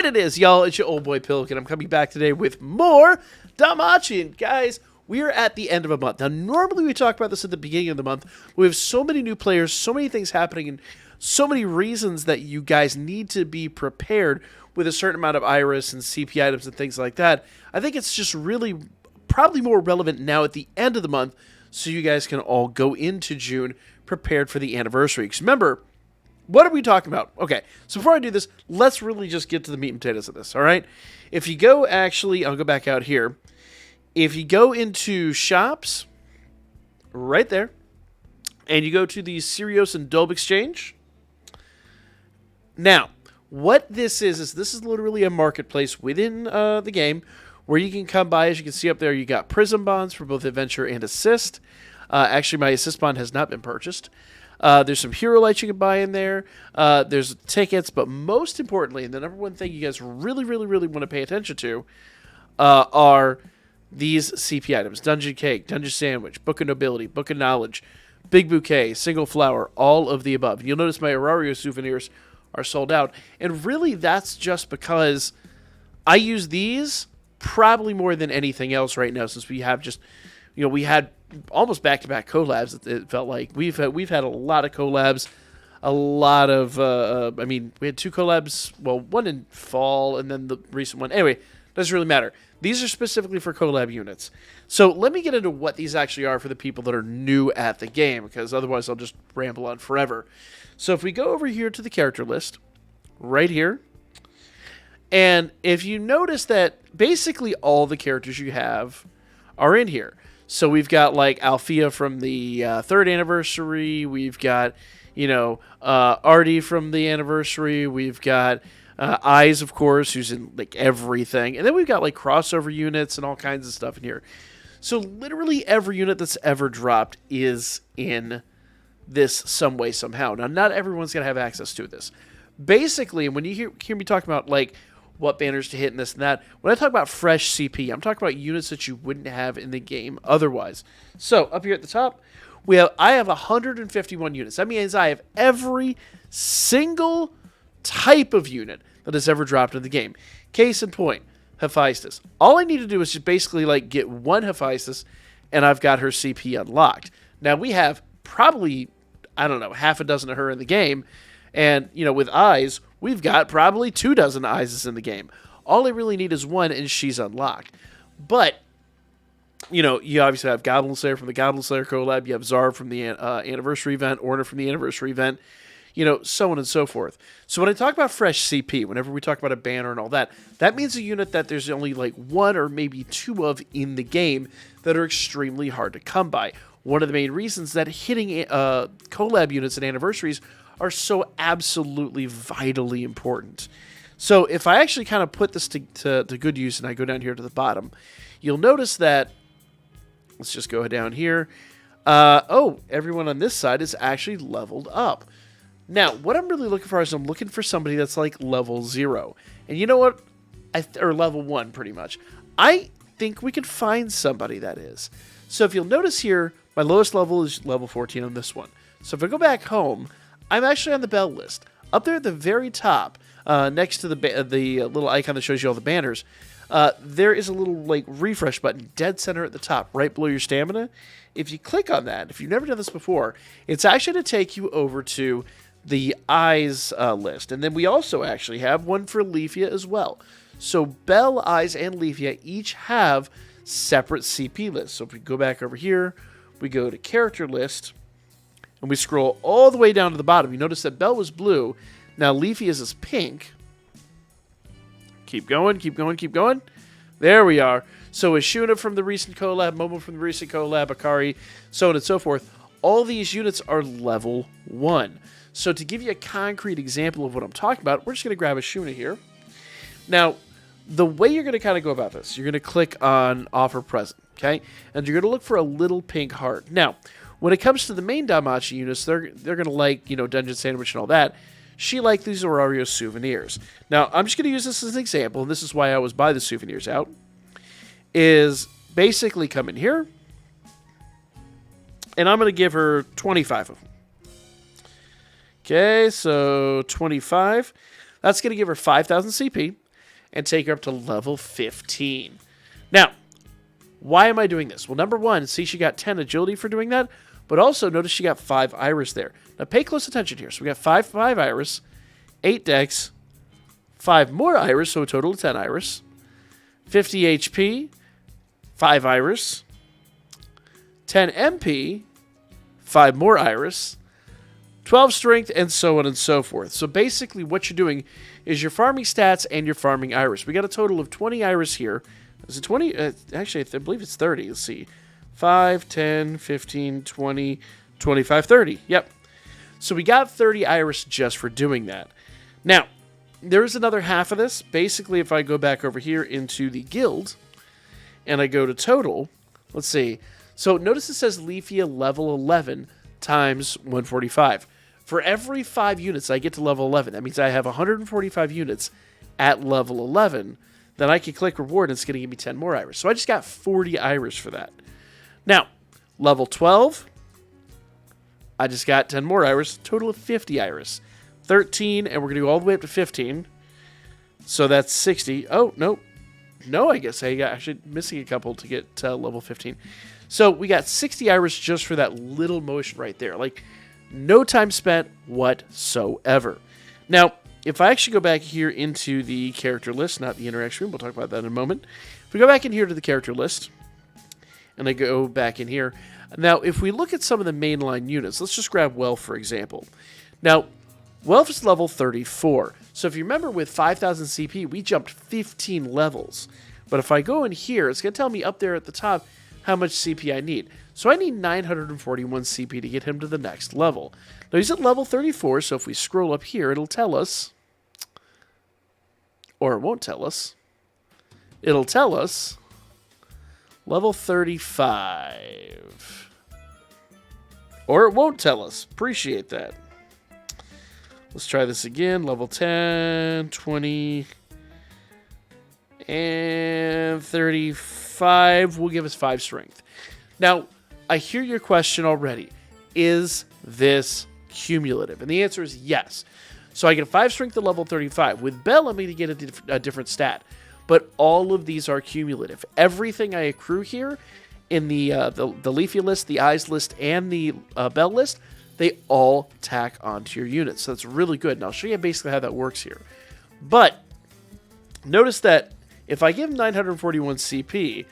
It is, y'all. It's your old boy Pilk, and I'm coming back today with more Danmachi. And guys, we are at the end of a month. Now, normally we talk about this at the beginning of the month. We have so many new players, so many things happening, and so many reasons that you guys need to be prepared with a certain amount of iris and CP items and things like that. I think it's just really probably more relevant now at the end of the month, so you guys can all go into June prepared for the anniversary. Because remember, what are we talking about? Okay, so before I do this, let's really just get to the meat and potatoes of this, all right? If you go, actually, I'll go back out here. If you go into shops, right there, and you go to the Sirius and Dolb Exchange. Now, what this is this is literally a marketplace within the game where you can come by. As you can see up there, you got Prism Bonds for both Adventure and Assist. Actually, my Assist Bond has not been purchased. There's some hero lights you can buy in there. There's tickets, but most importantly, and the number one thing you guys really want to pay attention to are these CP items. Dungeon Cake, Dungeon Sandwich, Book of Nobility, Book of Knowledge, Big Bouquet, Single Flower, all of the above. You'll notice my Aurario souvenirs are sold out. And really, that's just because I use these probably more than anything else right now, since we have just, we had almost back-to-back collabs. It felt like we've had a lot of collabs, a lot of we had two collabs, well, one in fall and then the recent one. Anyway, doesn't really matter. These are specifically for collab units. So let me get into what these actually are for the people that are new at the game, because otherwise I'll just ramble on forever. So if we go over here to the character list, right here, and if you notice that basically all the characters you have are in here. So we've got like Althea from the 3rd anniversary. We've got, Artie from the anniversary. We've got Eyes, of course, who's in like everything. And then we've got like crossover units and all kinds of stuff in here. So literally every unit that's ever dropped is in this some way, somehow. Now, not everyone's going to have access to this. Basically, when you hear me talk about like what banners to hit and this and that, when I talk about fresh CP, I'm talking about units that you wouldn't have in the game otherwise. So up here at the top, I have 151 units. That means I have every single type of unit that has ever dropped in the game. Case in point, Hephaestus. All I need to do is just basically like get one Hephaestus, and I've got her CP unlocked. Now we have probably, I don't know, half a dozen of her in the game. And, with Eyes, we've got probably 24 Eyes in the game. All I really need is one, and she's unlocked. But, you obviously have Goblin Slayer from the Goblin Slayer collab. You have Zarv from the anniversary event, Orna from the anniversary event, so on and so forth. So when I talk about fresh CP, whenever we talk about a banner and all that, that means a unit that there's only like one or maybe two of in the game that are extremely hard to come by. One of the main reasons that hitting collab units and anniversaries are so absolutely vitally important. So if I actually kind of put this to good use and I go down here to the bottom, you'll notice that, let's just go down here. Everyone on this side is actually leveled up. Now, what I'm really looking for is I'm looking for somebody that's like level 0. And you know what? Or level 1, pretty much. I think we could find somebody that is. So if you'll notice here, my lowest level is level 14 on this one. So if I go back home, I'm actually on the bell list. Up there at the very top, next to the little icon that shows you all the banners, there is a little like refresh button dead center at the top, right below your stamina. If you click on that, if you've never done this before, it's actually to take you over to the Eyes list. And then we also actually have one for Leafia as well. So Bell, Eyes, and Leafia each have separate CP lists. So if we go back over here, we go to character list, and we scroll all the way down to the bottom. You notice that Bell was blue. Now Leafia's is pink. Keep going, keep going, keep going. There we are. So Ashuna from the recent collab, Momo from the recent collab, Akari, so on and so forth. All these units are level 1. So to give you a concrete example of what I'm talking about, we're just going to grab Ashuna here. Now, the way you're going to kind of go about this, you're going to click on Offer Present, okay? And you're going to look for a little pink heart. Now, when it comes to the main Danmachi units, they're going to like, Dungeon Sandwich and all that. She liked these Aurario souvenirs. Now, I'm just going to use this as an example, and this is why I always buy the souvenirs out, is basically come in here, and I'm going to give her 25 of them. Okay, so 25. That's going to give her 5,000 CP. and take her up to level 15. Now, why am I doing this? Well, number one, see she got 10 agility for doing that, but also notice she got 5 iris there. Now pay close attention here. So we got 5 iris, 8 dex, 5 more iris, so a total of 10 iris, 50 HP, 5 iris, 10 MP, 5 more iris, 12 strength, and so on and so forth. So basically what you're doing is you're farming stats and you're farming iris. We got a total of 20 iris here. Is it 20? Actually, I believe it's 30. Let's see. 5, 10, 15, 20, 25, 30. Yep. So we got 30 iris just for doing that. Now, there's another half of this. Basically, if I go back over here into the guild and I go to total, let's see. So notice it says Leafia level 11 times 145. For every 5 units I get to level 11, that means I have 145 units at level 11. Then I can click reward and it's going to give me 10 more iris. So I just got 40 iris for that. Now, level 12, I just got 10 more iris, total of 50 iris. 13, and we're going to go all the way up to 15. So that's 60. Oh, no. No, I guess I got actually missing a couple to get to level 15. So we got 60 iris just for that little motion right there. Like, no time spent whatsoever. Now, if I actually go back here into the character list, not the interaction room, we'll talk about that in a moment. If we go back in here to the character list, and I go back in here. Now, if we look at some of the mainline units, let's just grab Welf, for example. Now, Welf is level 34. So if you remember with 5,000 CP, we jumped 15 levels. But if I go in here, it's going to tell me up there at the top how much CP I need. So I need 941 CP to get him to the next level. Now he's at level 34, so if we scroll up here, it'll tell us, or it won't tell us, it'll tell us level 35. Or it won't tell us. Appreciate that. Let's try this again. Level 10, 20, and 35 will give us 5 strength. Now, I hear your question already. Is this cumulative? And the answer is yes. So I get 5 strength at level 35. With Bell, I'm going to get a different stat. But all of these are cumulative. Everything I accrue here in the Leafy list, the Eyes list, and the Bell list, they all tack onto your units. So that's really good. And I'll show you basically how that works here. But notice that if I give him 941 CP,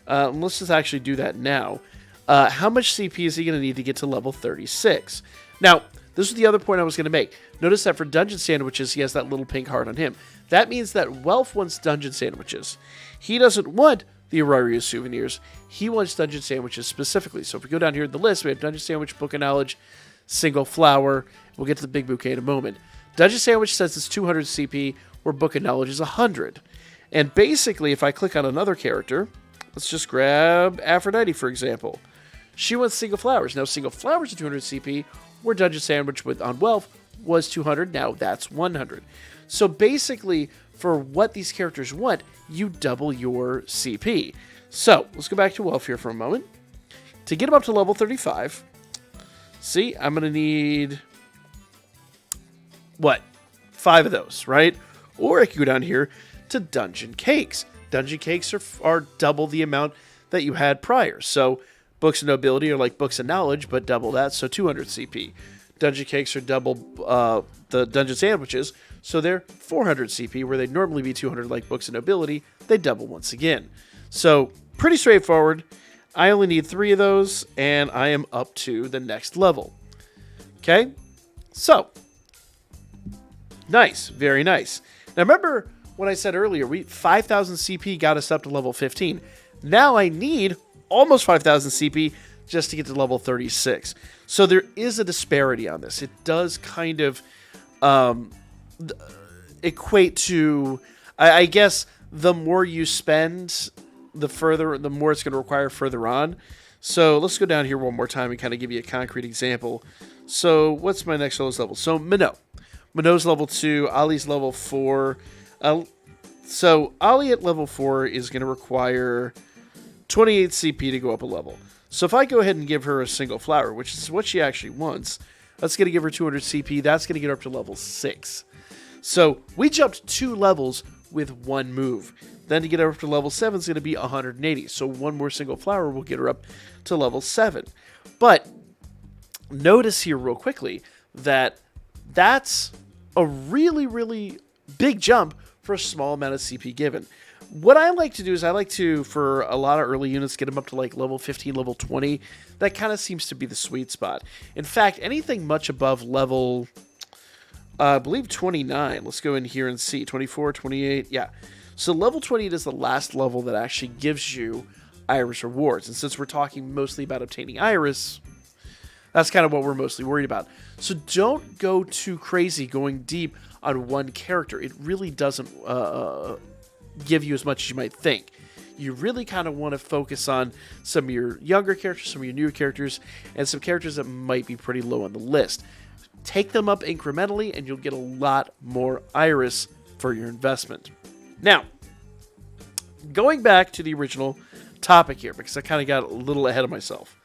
let's just actually do that now. How much CP is he going to need to get to level 36? Now, this is the other point I was going to make. Notice that for dungeon sandwiches, he has that little pink heart on him. That means that Welf wants dungeon sandwiches. He doesn't want the Auraria souvenirs. He wants dungeon sandwiches specifically. So if we go down here in the list, we have dungeon sandwich, book of knowledge, single flower. We'll get to the big bouquet in a moment. Dungeon sandwich says it's 200 CP, where book of knowledge is 100. And basically, if I click on another character, let's just grab Aphrodite, for example. She wants single flowers. Now, single flowers are 200 CP, where dungeon sandwich on Welf was 200. Now that's 100. So basically, for what these characters want, you double your CP. So let's go back to Welf here for a moment. To get him up to level 35, see, I'm going to need, 5 of those, right? Or I can go down here to Dungeon Cakes. Dungeon Cakes are double the amount that you had prior. So Books of Nobility are like Books of Knowledge, but double that, so 200 CP. Dungeon Cakes are double the Dungeon Sandwiches, so they're 400 CP, where they'd normally be 200 like Books of Nobility. They double once again. So pretty straightforward. I only need 3 of those, and I am up to the next level. Okay? So, nice. Very nice. Now remember when I said earlier, 5,000 CP got us up to level 15. Now I need almost 5,000 CP just to get to level 36. So there is a disparity on this. It does kind of equate to, I guess, the more you spend, the more it's going to require further on. So let's go down here one more time and kind of give you a concrete example. So what's my next lowest level? So Minnow. Minnow's level 2. Ali's level 4. So Ali at level 4 is going to require 28 CP to go up a level. So if I go ahead and give her a single flower, which is what she actually wants, that's going to give her 200 CP. That's going to get her up to level 6. So we jumped 2 levels with one move. Then to get her up to level 7 is going to be 180. So one more single flower will get her up to level 7. But notice here real quickly that that's a really, really big jump for a small amount of CP given. What I like to do is I like to, for a lot of early units, get them up to like level 15, level 20. That kind of seems to be the sweet spot. In fact, anything much above level, I believe 29. Let's go in here and see. 24, 28, yeah. So level 28 is the last level that actually gives you Iris rewards. And since we're talking mostly about obtaining Iris, that's kind of what we're mostly worried about. So don't go too crazy going deep on one character. It really doesn't give you as much as you might think. You really kind of want to focus on some of your younger characters, some of your newer characters, and some characters that might be pretty low on the list. Take them up incrementally, and you'll get a lot more Iris for your investment. Now, going back to the original topic here, because I kind of got a little ahead of myself.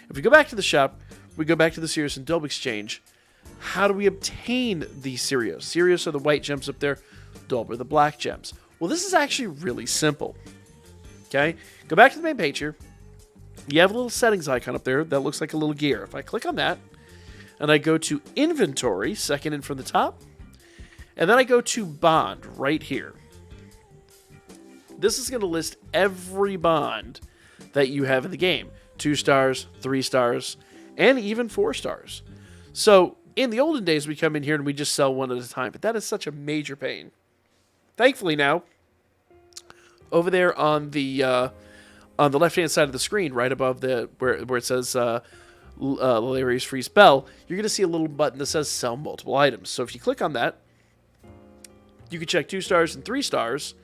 If we go back to the shop, we go back to the Sirius and Dolb exchange. How do we obtain these Sirius? Sirius are the white gems up there. Dolb are the black gems. Well, this is actually really simple. Okay, go back to the main page here. You have a little settings icon up there that looks like a little gear. If I click on that, and I go to Inventory, second in from the top, and then I go to Bond right here. This is going to list every bond that you have in the game. 2 stars, 3 stars, and even 4 stars. So, in the olden days, we come in here and we just sell one at a time, but that is such a major pain. Thankfully now, over there on the left-hand side of the screen, right above the where it says Danmachi Freese Bell, you're going to see a little button that says Sell Multiple Items. So if you click on that, you can check 2 stars and 3 stars,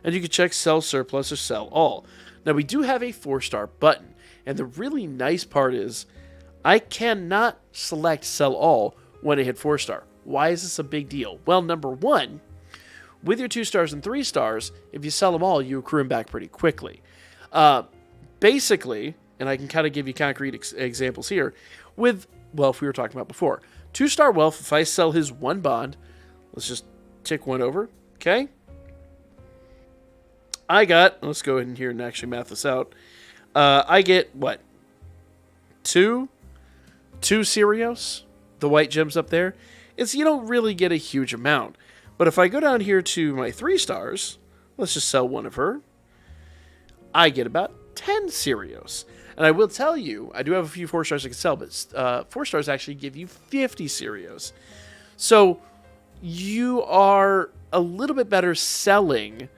and you can check Sell Surplus or Sell All. Now, we do have a 4-star button, and the really nice part is I cannot select Sell All when I hit 4-star. Why is this a big deal? Well, number one, with your 2 stars and 3 stars, if you sell them all, you accrue them back pretty quickly. Basically, and I can kind of give you concrete examples here, with Wealth we were talking about before. 2-star Wealth, if I sell his 1 bond, let's just tick 1 over, okay? Let's go ahead in here and actually math this out. I get, what? 2 Sirius, the white gems up there. You don't really get a huge amount. But if I go down here to my 3 stars, let's just sell 1 of her, I get about 10 Sirius. And I will tell you, I do have a few 4 stars I can sell, but 4 stars actually give you 50 Sirius. So you are a little bit better selling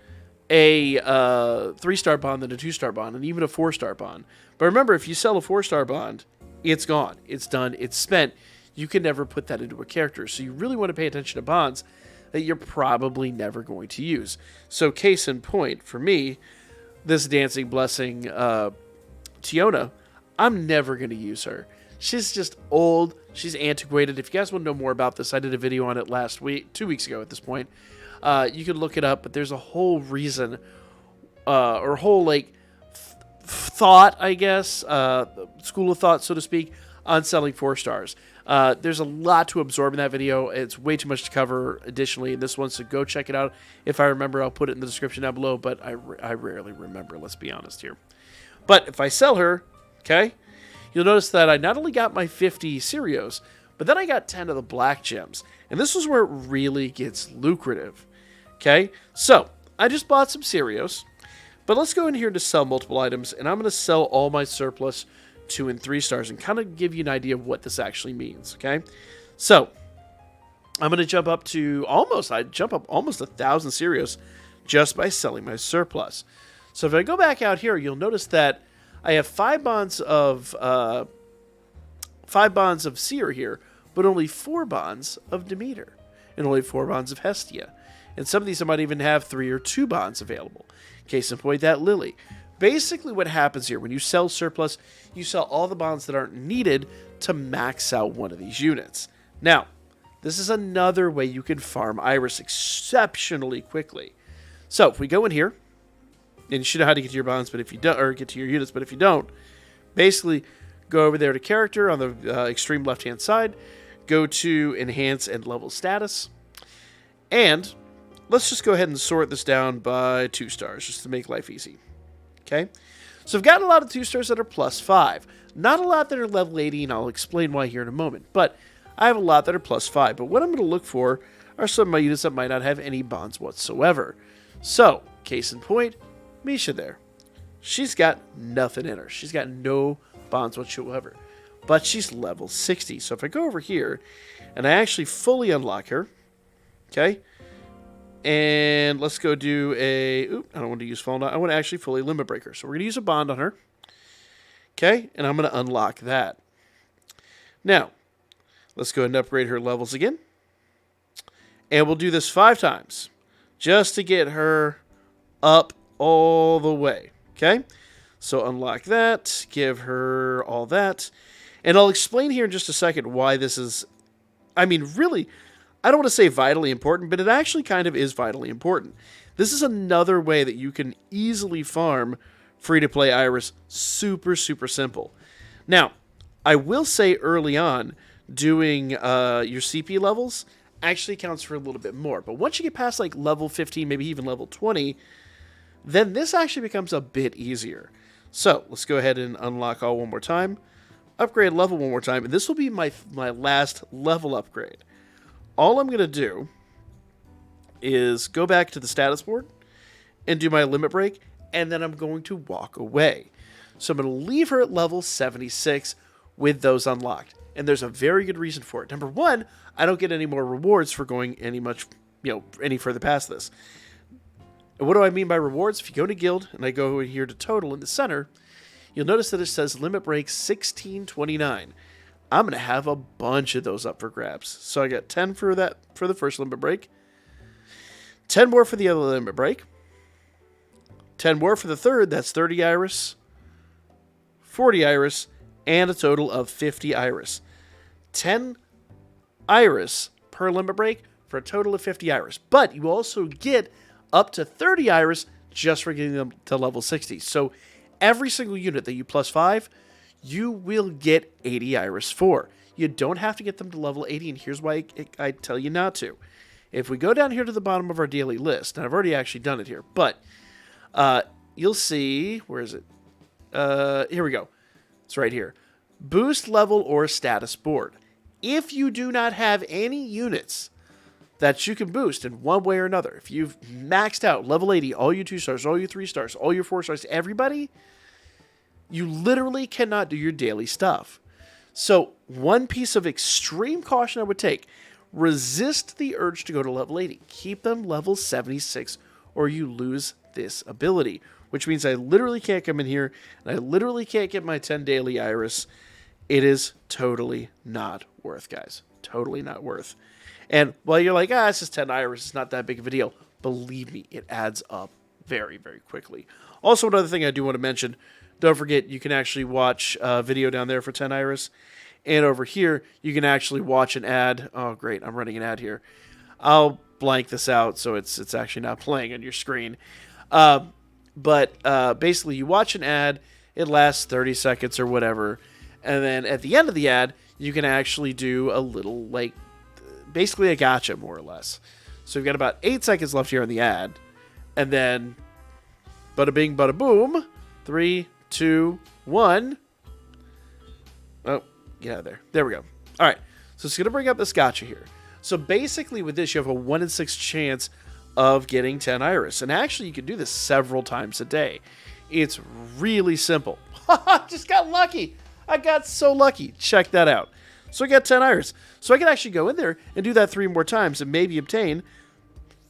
a 3-star bond than a 2-star bond, and even a 4-star bond. But remember, if you sell a 4-star bond, it's gone. It's done. It's spent. You can never put that into a character. So you really want to pay attention to bonds that you're probably never going to use. So case in point, for me, this Dancing Blessing Tiona, I'm never going to use her. She's just old. She's antiquated. If you guys want to know more about this, I did a video on it last week, 2 weeks ago at this point. You can look it up, but there's a whole reason, or whole, like, thought, I guess, school of thought, so to speak, on selling 4 stars. There's a lot to absorb in that video. It's way too much to cover additionally in this one, so go check it out. If I remember, I'll put it in the description down below, but I rarely remember, let's be honest here. But if I sell her, okay, you'll notice that I not only got my 50 Sirius, but then I got 10 of the black gems. And this is where it really gets lucrative. Okay, so I just bought some Sirius, but let's go in here to sell multiple items, and I'm going to sell all my surplus 2 and 3 stars and kind of give you an idea of what this actually means. Okay, so I'm going to jump up almost 1,000 Sirius just by selling my surplus. So if I go back out here, you'll notice that I have 5 bonds of Seer here, but only 4 bonds of Demeter, and only 4 bonds of Hestia. And some of these I might even have 3 or 2 bonds available. Case in point, that Lily. Basically what happens here, when you sell surplus, you sell all the bonds that aren't needed to max out one of these units. Now, this is another way you can farm Iris exceptionally quickly. So if we go in here, and you should know how to get to your bonds, but if you don't, or get to your units, but if you don't, basically go over there to character on the extreme left-hand side, go to enhance and level status, and let's just go ahead and sort this down by 2 stars, just to make life easy. Okay? So I've got a lot of 2 stars that are +5. Not a lot that are level 80, and I'll explain why here in a moment. But I have a lot that are +5. But what I'm going to look for are some of my units that might not have any bonds whatsoever. So, case in point, Misha there. She's got nothing in her. She's got no bonds whatsoever. But she's level 60. So if I go over here, and I actually fully unlock her, okay? And let's go do a... Oop, I don't want to use Fall Down. I want to actually fully Limit Breaker. So we're going to use a bond on her. Okay? And I'm going to unlock that. Now, let's go ahead and upgrade her levels again. And we'll do this 5 times. Just to get her up all the way. Okay? So unlock that. Give her all that. And I'll explain here in just a second why this is... I mean, really... I don't want to say vitally important, but it actually kind of is vitally important. This is another way that you can easily farm free-to-play Iris. Super, super simple. Now, I will say early on, doing your CP levels actually counts for a little bit more. But once you get past like level 15, maybe even level 20, then this actually becomes a bit easier. So, let's go ahead and unlock all one more time. Upgrade level one more time, and this will be my last level upgrade. All I'm going to do is go back to the status board and do my limit break, and then I'm going to walk away. So I'm going to leave her at level 76 with those unlocked. And there's a very good reason for it. Number one, I don't get any more rewards for going any further past this. And what do I mean by rewards? If you go to guild, and I go here to total in the center, you'll notice that it says limit break 1629. I'm going to have a bunch of those up for grabs. So I got 10 for the first limit break, 10 more for the other limit break, 10 more for the third, that's 30 Iris, 40 Iris, and a total of 50 Iris. 10 Iris per limit break for a total of 50 Iris. But you also get up to 30 Iris just for getting them to level 60. So every single unit that you +5, you will get 80 Iris for. You don't have to get them to level 80, and here's why I tell you not to. If we go down here to the bottom of our daily list, and I've already actually done it here, but you'll see, where is it? Here we go. It's right here. Boost level or status board. If you do not have any units that you can boost in one way or another, if you've maxed out level 80, all your 2 stars, all your 3 stars, all your 4 stars, everybody, you literally cannot do your daily stuff. So one piece of extreme caution I would take, resist the urge to go to level 80. Keep them level 76 or you lose this ability, which means I literally can't come in here and I literally can't get my 10 daily Iris. It is totally not worth, guys. Totally not worth. And while you're like, it's just 10 Iris, it's not that big of a deal. Believe me, it adds up very, very quickly. Also, another thing I do want to mention, don't forget, you can actually watch a video down there for 10 Iris. And over here, you can actually watch an ad. Oh, great. I'm running an ad here. I'll blank this out so it's actually not playing on your screen. But basically, you watch an ad. It lasts 30 seconds or whatever. And then at the end of the ad, you can actually do a little, basically a gotcha, more or less. So you've got about 8 seconds left here in the ad. And then, bada bing, bada boom. 3, 2, 1. Oh, get out of there. There we go. All right. So it's going to bring up this gotcha here. So basically with this, you have a 1 in 6 chance of getting 10 Iris. And actually, you can do this several times a day. It's really simple. Just got lucky. I got so lucky. Check that out. So I got 10 Iris. So I can actually go in there and do that 3 more times and maybe obtain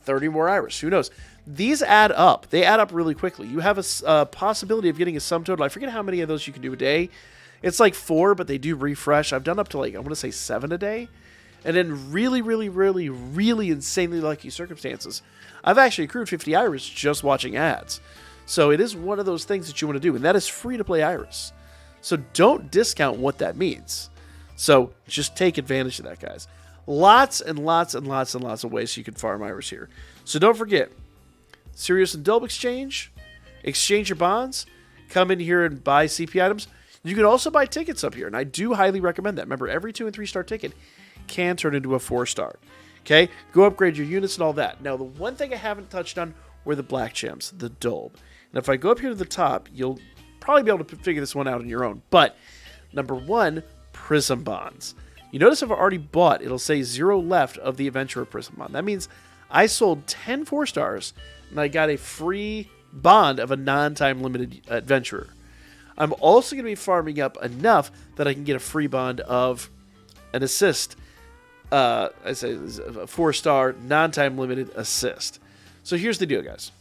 30 more Iris. Who knows? These add up. They add up really quickly. You have a possibility of getting a sum total. I forget how many of those you can do a day. It's like 4, but they do refresh. I've done up to I want to say 7 a day. And in really, really, really, really insanely lucky circumstances, I've actually accrued 50 Iris just watching ads. So it is one of those things that you want to do, and that is free to play Iris. So don't discount what that means. So just take advantage of that, guys. Lots and lots and lots and lots of ways you can farm Iris here. So don't forget, Serious and Dulb exchange your bonds, come in here and buy CP items. You can also buy tickets up here, and I do highly recommend that. Remember, every 2 and 3 star ticket can turn into a 4 star. Okay, go upgrade your units and all that. Now, the one thing I haven't touched on were the black gems, the Dolb. And if I go up here to the top, you'll probably be able to figure this one out on your own. But number 1, Prism Bonds. You notice if I've already bought, it'll say 0 left of the Adventurer Prism Bond. That means I sold 10 4-stars, and I got a free bond of a non-time limited Adventurer. I'm also going to be farming up enough that I can get a free bond of an assist. I say a 4-star, non-time limited assist. So here's the deal, guys.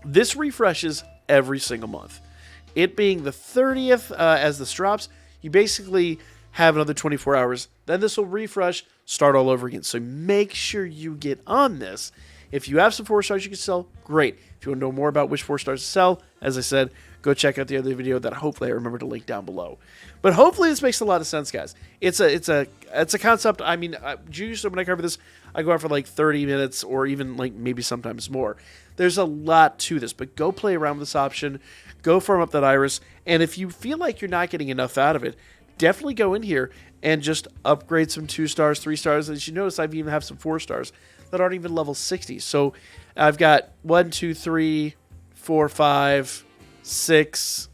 This refreshes every single month. It being the 30th as this drops, you basically have another 24 hours. Then this will refresh, start all over again. So make sure you get on this. If you have some 4-stars you can sell, great. If you want to know more about which 4-stars to sell, as I said, go check out the other video that hopefully I remember to link down below. But hopefully this makes a lot of sense, guys. It's a concept. I mean, usually when I cover this, I go out for like 30 minutes or even like maybe sometimes more. There's a lot to this, but go play around with this option. Go farm up that iris, and if you feel like you're not getting enough out of it, definitely go in here and just upgrade some 2-stars, 3-stars. As you notice, I've even have some 4-stars that aren't even level 60. So I've got 1, 2, 3, 4, 5, 6,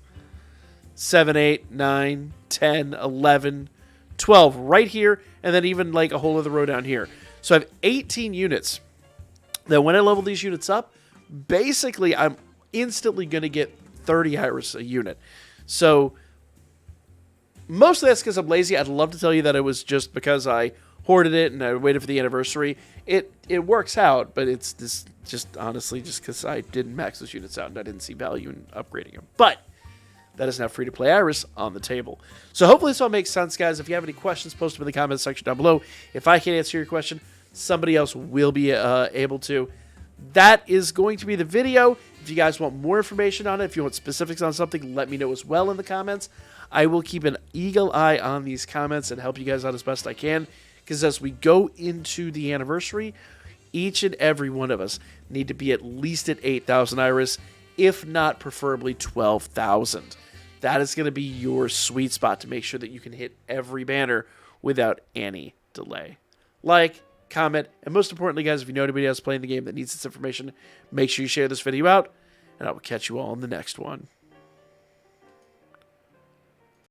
7, 8, 9, 10, 11, 12 right here, and then even like a whole other row down here. So I have 18 units that when I level these units up, basically I'm instantly going to get 30 iris a unit. So most of that's because I'm lazy. I'd love to tell you that it was just because I hoarded it and I waited for the anniversary. It works out, but it's this just honestly just because I didn't max those units out and I didn't see value in upgrading them. But that is now free to play iris on the table. So hopefully this all makes sense, guys. If you have any questions, post them in the comments section down below. If I can't answer your question, somebody else will be able to. That is going to be the video. If you guys want more information on it, if you want specifics on something, let me know as well in the comments. I will keep an eagle eye on these comments and help you guys out as best I can. Because as we go into the anniversary, each and every one of us need to be at least at 8,000 iris, if not preferably 12,000. That is going to be your sweet spot to make sure that you can hit every banner without any delay. Like, comment, and most importantly, guys, if you know anybody else playing the game that needs this information, make sure you share this video out, and I will catch you all in the next one.